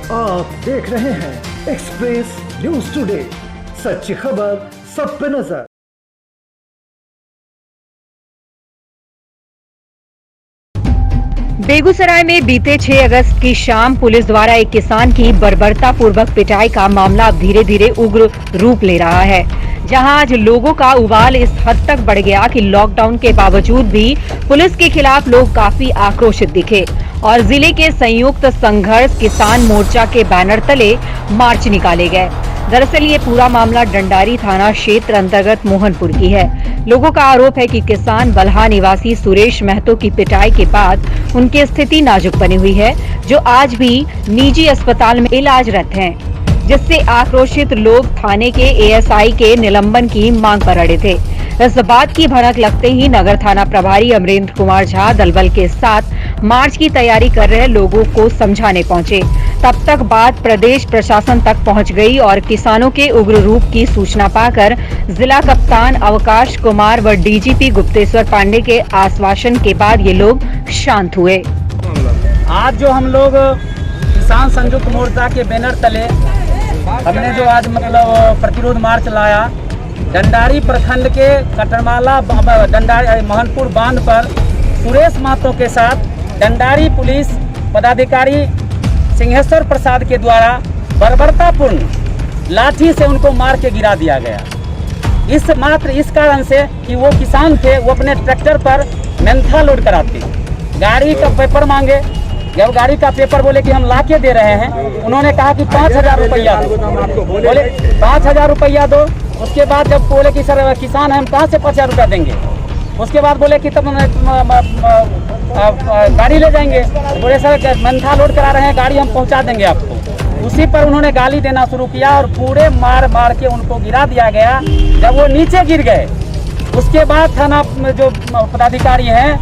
आप देख रहे हैं एक्सप्रेस न्यूज टुडे, सच्ची खबर सब पे नजर। बेगूसराय में बीते 6 अगस्त की शाम पुलिस द्वारा एक किसान की बर्बरतापूर्वक पिटाई का मामला अब धीरे धीरे उग्र रूप ले रहा है, जहां आज लोगों का उबाल इस हद तक बढ़ गया कि लॉकडाउन के बावजूद भी पुलिस के खिलाफ लोग काफी आक्रोशित दिखे और जिले के संयुक्त संघर्ष किसान मोर्चा के बैनर तले मार्च निकाले गए। दरअसल ये पूरा मामला डंडारी थाना क्षेत्र अंतर्गत मोहनपुर की है। लोगों का आरोप है कि किसान बल्हा निवासी सुरेश महतो की पिटाई के बाद उनकी स्थिति नाजुक बनी हुई है, जो आज भी निजी अस्पताल में इलाजरत हैं, जिससे आक्रोशित लोग थाने के एएसआई के निलंबन की मांग पर अड़े थे। इस बात की भनक लगते ही नगर थाना प्रभारी अमरेंद्र कुमार झा दलबल के साथ मार्च की तैयारी कर रहे लोगों को समझाने पहुंचे। तब तक बात प्रदेश प्रशासन तक पहुंच गई और किसानों के उग्र रूप की सूचना पाकर जिला कप्तान अवकाश कुमार व डीजीपी गुप्तेश्वर पांडे के आश्वासन के बाद ये लोग शांत हुए। आज जो हम लोग किसान संयुक्त मोर्चा के बैनर तले हमने जो आज मतलब प्रतिरोध मार्च लाया, डंडारी प्रखंड के कटरमाला मोहनपुर बांध पर सुरेश महतो के साथ डंडारी पुलिस पदाधिकारी सिंहेश्वर प्रसाद के द्वारा बर्बरतापूर्ण लाठी से उनको मार के गिरा दिया गया। इस कारण से कि वो किसान थे, वो अपने ट्रैक्टर पर मेंथा लोड कराते, गाड़ी का पेपर मांगे। जब गाड़ी का पेपर बोले कि हम लाके दे रहे हैं, उन्होंने कहा कि 5,000 रुपया दो, बोले 5,000 रुपया दो। उसके बाद जब बोले कि सर किसान है, हम कहाँ से 5,000 रुपया देंगे। उसके बाद बोले कि तब गाड़ी ले जाएंगे, बोले सर मंथा लोड करा रहे हैं, गाड़ी हम पहुंचा देंगे आपको। उसी पर उन्होंने गाली देना शुरू किया और पूरे मार मार के उनको गिरा दिया गया। जब वो नीचे गिर गए, उसके बाद थाना जो पदाधिकारी हैं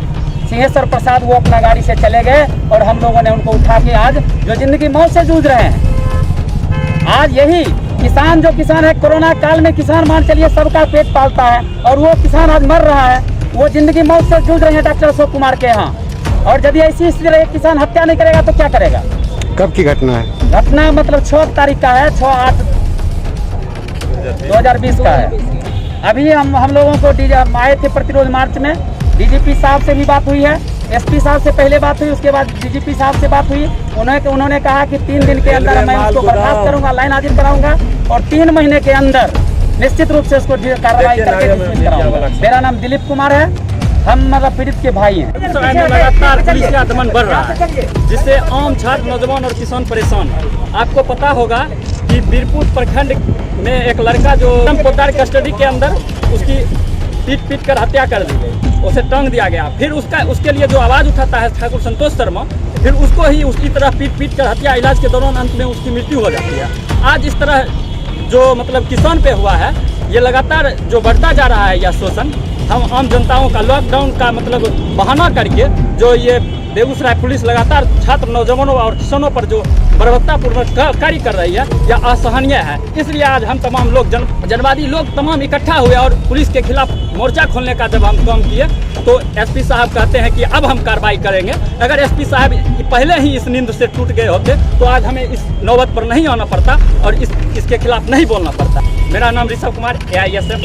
सिंहेश्वर प्रसाद, वो अपना गाड़ी से चले गए और हम लोगों ने उनको उठा के आज जो जिंदगी मौत से जूझ रहे हैं। आज यही किसान जो किसान है, कोरोना काल में किसान मान चलिए सबका पेट पालता है और वो किसान आज मर रहा है, वो जिंदगी मौत से जूझ रहे हैं डॉक्टर अशोक कुमार के यहाँ। और यदि ऐसी स्थिति एक किसान हत्या नहीं करेगा तो क्या करेगा। कब की घटना है? घटना मतलब 6 तारीख का है, 6/8/2020 का है। अभी हम लोगों को आए थे प्रतिरोध मार्च में, डीजीपी साहब से भी बात हुई है, एसपी साहब से पहले बात हुई, उसके बाद डीजीपी साहब से बात हुई। उन्होंने कहा कि 3 दिन के अंदर मैं उसको बर्खास्त करूंगा, लाइन हाजिर कराऊंगा और 3 महीने के अंदर निश्चित रूप से उसको कार्रवाई करके डिसमिस कराऊंगा। मेरा नाम दिलीप कुमार है, हम मतलब पीड़ित के भाई हैं। लगातार पुलिस का दमन बढ़ रहा है, जिससे आम छात्र, नौजवान और किसान परेशान है। आपको पता होगा कि बीरपुर प्रखंड में एक लड़का जो पोदार कस्टडी के अंदर उसकी पीट कर हत्या कर दी गई, उसे टांग दिया गया। फिर उसके लिए जो आवाज़ उठाता है ठाकुर संतोष शर्मा, फिर उसको ही उसकी तरह पीट कर हत्या, इलाज के दौरान अंत में उसकी मृत्यु हो जाती है। आज इस तरह जो मतलब किसान पे हुआ है, ये लगातार जो बढ़ता जा रहा है यह शोषण, हम आम जनताओं का लॉकडाउन का मतलब बहाना करके जो ये बेगूसराय पुलिस लगातार छात्र, नौजवानों और किसानों पर जो बर्बरतापूर्वक कार्य कर रही है, यह असहनीय है। इसलिए आज हम तमाम लोग जनवादी लोग तमाम इकट्ठा हुए और पुलिस के खिलाफ मोर्चा खोलने का जब हम काम किए तो एसपी साहब कहते हैं कि अब हम कार्रवाई करेंगे। अगर एसपी साहब पहले ही इस नींद से टूट गए होते तो आज हमें इस नौबत पर नहीं आना पड़ता और इसके खिलाफ नहीं बोलना पड़ता। मेरा नाम ऋषभ कुमार, AISF।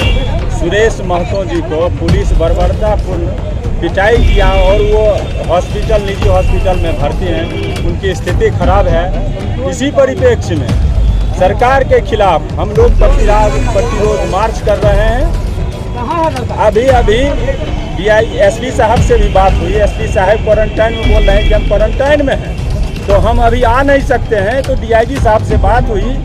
सुरेश महतो जी को पुलिस बर्बरतापूर्ण पिटाई किया और वो हॉस्पिटल, निजी हॉस्पिटल में भर्ती हैं, उनकी स्थिति खराब है। इसी परिप्रेक्ष्य में सरकार के खिलाफ हम लोग प्रतिरोध मार्च कर रहे हैं। अभी एसपी साहब से भी बात हुई, एसपी साहब क्वारंटाइन में बोल रहे हैं कि हम क्वारंटाइन में हैं तो हम अभी आ नहीं सकते हैं। तो डीआईजी साहब से बात हुई,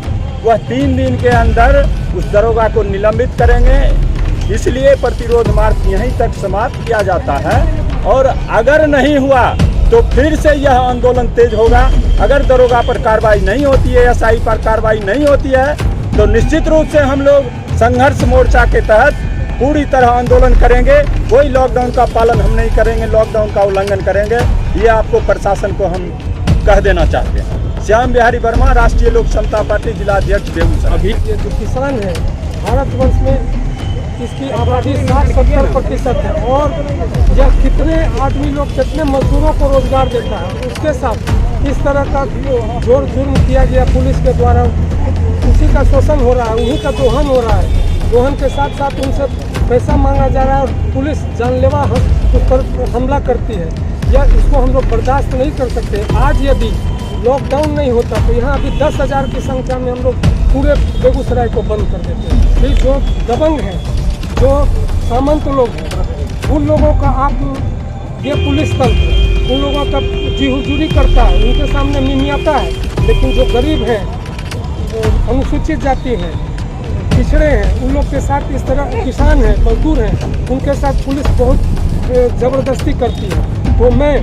वह 3 दिन के अंदर उस दरोगा को निलंबित करेंगे। इसलिए प्रतिरोध मार्च यहीं तक समाप्त किया जाता है और अगर नहीं हुआ तो फिर से यह आंदोलन तेज होगा। अगर दरोगा पर कार्रवाई नहीं होती है, एसआई पर कार्रवाई नहीं होती है तो निश्चित रूप से हम लोग संघर्ष मोर्चा के तहत पूरी तरह आंदोलन करेंगे। कोई लॉकडाउन का पालन हम नहीं करेंगे, लॉकडाउन का उल्लंघन करेंगे। ये आपको प्रशासन को हम कह देना चाहते हैं। श्याम बिहारी वर्मा, राष्ट्रीय लोक समता पार्टी, जिला अध्यक्ष बेगूसराय। अभी ये जो किसान है भारतवर्ष में इसकी आबादी 60-70% है और यह कितने आदमी लोग, कितने मजदूरों को रोजगार देता है। उसके साथ इस तरह का जोर जुर्म किया गया पुलिस के द्वारा, उसी का शोषण हो रहा है, उन्हीं का दोहन हो रहा है। दोहन के साथ साथ उनसे पैसा मांगा जा रहा है और पुलिस जानलेवा उस पर हमला करती है। या इसको हम लोग बर्दाश्त नहीं कर सकते। आज यदि लॉकडाउन नहीं होता तो यहाँ अभी 10,000 की संख्या में हम लोग पूरे बेगूसराय को बंद कर देते हैं। फिर जो दबंग हैं, जो सामंत लोग हैं, उन लोगों का आप ये पुलिस तंत्र उन लोगों का जी हुजूरी करता है, उनके सामने मिमियाता है। लेकिन जो गरीब हैं, अनुसूचित जाति हैं, पिछड़े हैं, उन लोग के साथ इस तरह किसान हैं, मजदूर हैं, उनके साथ पुलिस बहुत ज़बरदस्ती करती है। तो मैं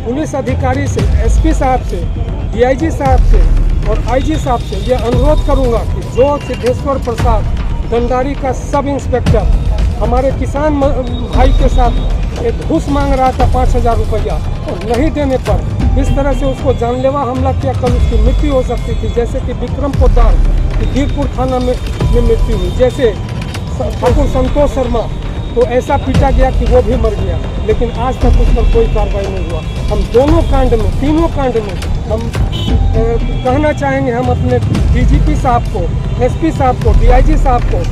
पुलिस अधिकारी से, एसपी साहब से, डीआईजी साहब से और आईजी साहब से ये अनुरोध करूंगा कि जो सिद्धेश्वर प्रसाद दंडारी का सब इंस्पेक्टर हमारे किसान भाई के साथ एक घूस मांग रहा था 5,000 रुपया, और नहीं देने पर इस तरह से उसको जानलेवा हमला किया, कल उसकी मृत्यु हो सकती थी। जैसे कि विक्रम पोद्दार की वीरपुर थाना में मृत्यु हुई, जैसे ठाकुर संतोष शर्मा तो ऐसा पीटा गया कि वो भी मर गया, लेकिन आज तक उस पर कोई कार्रवाई नहीं हुआ। हम दोनों कांड में, तीनों कांड में हम कहना चाहेंगे, हम अपने डीजीपी साहब को, एसपी साहब को, डीआईजी साहब को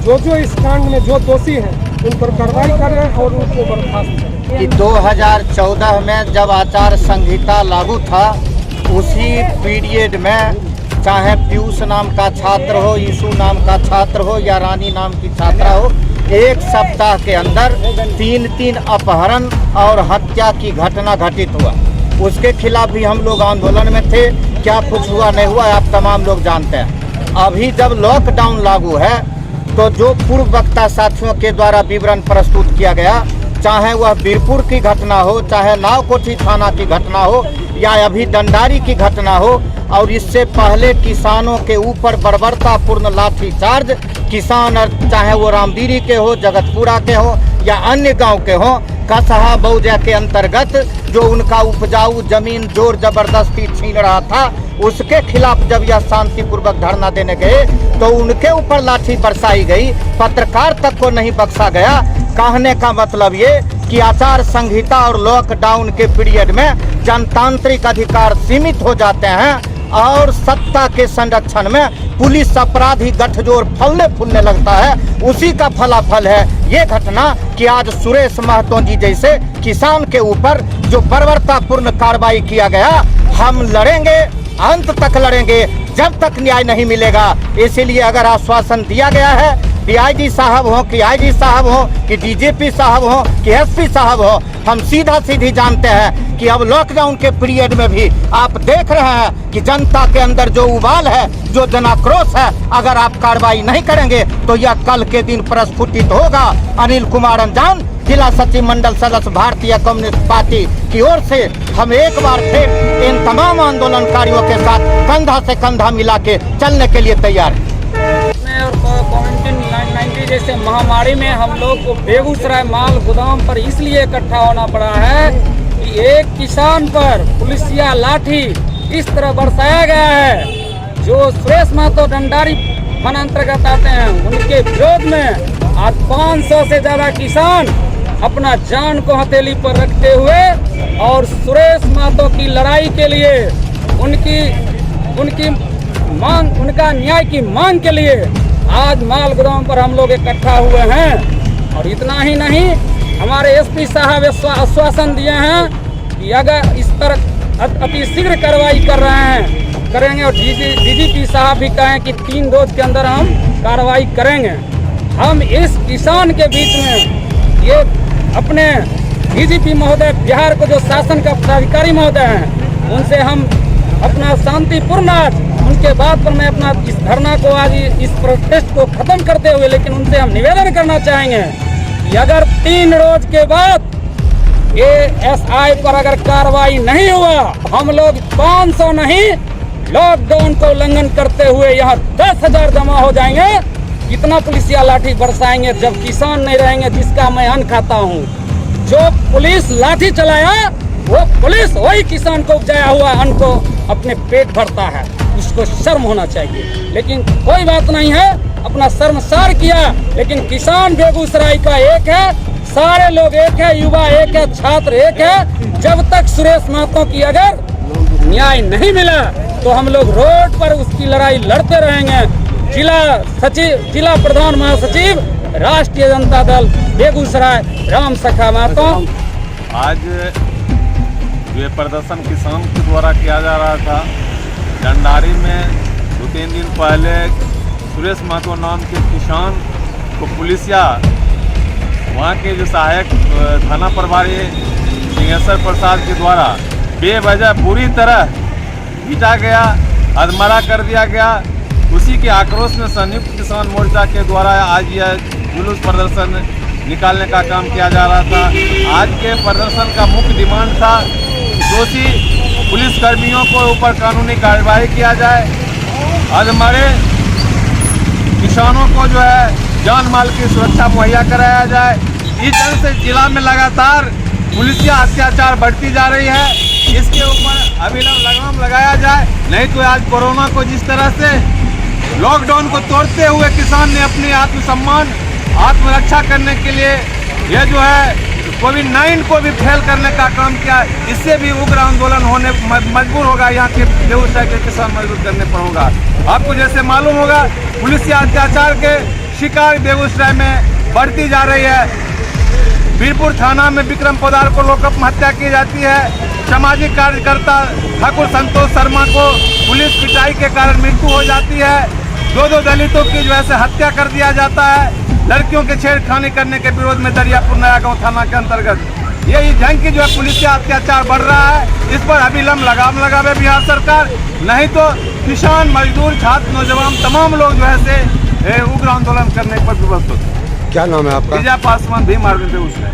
कि जो इस कांड में जो दोषी हैं उन पर कार्रवाई करें और उनको बर्खास्त करें। कि 2014 में जब आचार संहिता लागू था, उसी पीरियड में चाहे पीयूष नाम का छात्र हो, यीशु नाम का छात्र हो या रानी नाम की छात्रा हो, एक सप्ताह के अंदर 3 अपहरण और हत्या की घटना घटित हुआ। उसके खिलाफ भी हम लोग आंदोलन में थे। क्या कुछ हुआ नहीं हुआ आप तमाम लोग जानते हैं। अभी जब लॉकडाउन लागू है तो जो पूर्व वक्ता साथियों के द्वारा विवरण प्रस्तुत किया गया, चाहे वह वीरपुर की घटना हो, चाहे नावकोठी थाना की घटना हो या अभी दंडारी की घटना हो, और इससे पहले किसानों के ऊपर बर्बरतापूर्ण लाठीचार्ज, किसान चाहे वो रामदीरी के हो, जगतपुरा के हो या अन्य गांव के हो, कसहा बौजा के अंतर्गत जो उनका उपजाऊ जमीन जोर जबरदस्ती छीन रहा था, उसके खिलाफ जब यह शांतिपूर्वक धरना देने गए तो उनके ऊपर लाठी बरसाई गई, पत्रकार तक को नहीं बख्शा गया। कहने का मतलब ये कि आचार संहिता और लॉकडाउन के पीरियड में जनतांत्रिक अधिकार सीमित हो जाते हैं और सत्ता के संरक्षण में पुलिस अपराधी गठजोड़ फलने फूलने लगता है। उसी का फलाफल है ये घटना कि आज सुरेश महतो जी जैसे किसान के ऊपर जो बर्बरतापूर्ण कार्रवाई किया गया। हम लड़ेंगे, अंत तक लड़ेंगे जब तक न्याय नहीं मिलेगा। इसीलिए अगर आश्वासन दिया गया है, डीआईजी साहब हो कि आईजी साहब हो कि डीजीपी साहब हो कि एसपी साहब हो, हम सीधा सीधी जानते हैं कि अब लॉकडाउन के पीरियड में भी आप देख रहे हैं कि जनता के अंदर जो उबाल है, जो जनाक्रोश है, अगर आप कार्रवाई नहीं करेंगे तो यह कल के दिन प्रस्फुटित होगा। अनिल कुमार अंजान, जिला सचिव मंडल सदस्य भारतीय कम्युनिस्ट पार्टी की ओर से हम एक बार फिर इन तमाम आंदोलनकारियों के साथ कंधा से कंधा मिला के चलने के लिए तैयार हैं। और कोविड-19 जैसे महामारी में हम लोग को बेगूसराय माल गोदाम पर इसलिए इकट्ठा होना पड़ा है कि एक किसान पर पुलिसिया लाठी इस तरह बरसाया गया है। जो सुरेश महतो दंडारी थाना अंतर्गत आते हैं, उनके विरोध में आज 500 से ज़्यादा किसान अपना जान को हथेली पर रखते हुए और सुरेश महतो की लड़ाई के लिए उनकी मांग, उनका न्याय की मांग के लिए आज माल गोदाम पर हम लोग इकट्ठा हुए हैं। और इतना ही नहीं, हमारे एसपी साहब आश्वासन दिए हैं कि अगर इस पर अति शीघ्र कार्रवाई करेंगे और डीजीपी साहब भी कहें कि 3 रोज के अंदर हम कार्रवाई करेंगे। हम इस किसान के बीच में ये अपने डीजीपी महोदय, बिहार को जो शासन का पदाधिकारी महोदय हैं, उनसे हम अपना शांतिपूर्ण आज उनके बाद पर मैं अपना इस धरना को, आज इस प्रोटेस्ट को खत्म करते हुए, लेकिन उनसे हम निवेदन करना चाहेंगे कि अगर 3 रोज के बाद एएसआई पर अगर कार्रवाई नहीं हुआ, हम लोग 500 नहीं, लॉकडाउन को उल्लंघन करते हुए यहाँ 10,000 जमा हो जाएंगे। कितना पुलिसिया लाठी बरसाएंगे जब किसान नहीं रहेंगे जिसका मैं अन्न खाता हूँ। जो पुलिस लाठी चलाया वो पुलिस वही किसान को उपजाया हुआ अन्न को अपने पेट भरता है, उसको शर्म होना चाहिए। लेकिन कोई बात नहीं है, अपना शर्मसार किया, लेकिन किसान बेगूसराय का एक है, सारे लोग एक है, युवा एक है, छात्र एक है। जब तक सुरेश महतो की अगर न्याय नहीं मिला तो हम लोग रोड पर उसकी लड़ाई लड़ते रहेंगे। जिला प्रधान महासचिव राष्ट्रीय जनता दल बेगूसराय राम सखा महतो। आज ये प्रदर्शन किसान के द्वारा किया जा रहा था डंडारी में। 2-3 दिन पहले सुरेश महतो नाम के किसान को पुलिसिया वहाँ के जो सहायक थाना प्रभारी सिंहेश्वर प्रसाद के द्वारा बेवजह बुरी तरह पीटा गया, अधमरा कर दिया गया। उसी के आक्रोश में संयुक्त किसान मोर्चा के द्वारा आज यह जुलूस प्रदर्शन निकालने का काम किया जा रहा था। आज के प्रदर्शन का मुख्य डिमांड था दोषी पुलिसकर्मियों को ऊपर कानूनी कार्रवाई किया जाए, अधमरे किसानों को जो है जान माल की सुरक्षा मुहैया कराया जाए। इस ढंग से जिला में लगातार पुलिसिया अत्याचार बढ़ती जा रही है, इसके ऊपर अविलंब लगाम लगाया जाए। नहीं तो आज कोरोना को जिस तरह से लॉकडाउन को तोड़ते हुए किसान ने अपनी आत्मसम्मान आत्मरक्षा करने के लिए यह जो है कोविड-19 को भी फेल करने का काम किया, इससे भी उग्र आंदोलन होने मजबूर होगा। यहाँ के बेगूसराय के किसान मजबूर करने पर होगा। आपको जैसे मालूम होगा पुलिस अत्याचार के शिकार बेगूसराय में बढ़ती जा रही है। बीरपुर थाना में विक्रम पोदार को लोकअप में हत्या की जाती है। सामाजिक कार्यकर्ता ठाकुर संतोष शर्मा को पुलिस पिटाई के कारण मृत्यु हो जाती है। 2 दलितों की जो है हत्या कर दिया जाता है। लड़कियों के छेड़खानी करने के विरोध में दरियापुर नया गांव थाना के अंतर्गत यही ढंग की जो है पुलिस अत्याचार बढ़ रहा है। इस पर अविलंब लगाम लगावे बिहार सरकार, नहीं तो किसान, मजदूर, छात्र, नौजवान तमाम लोग जो है उग्र आंदोलन करने पर विवश होते हैं। क्या नाम है आपका? विजय पासवान भी मार्ग बेगूसराय।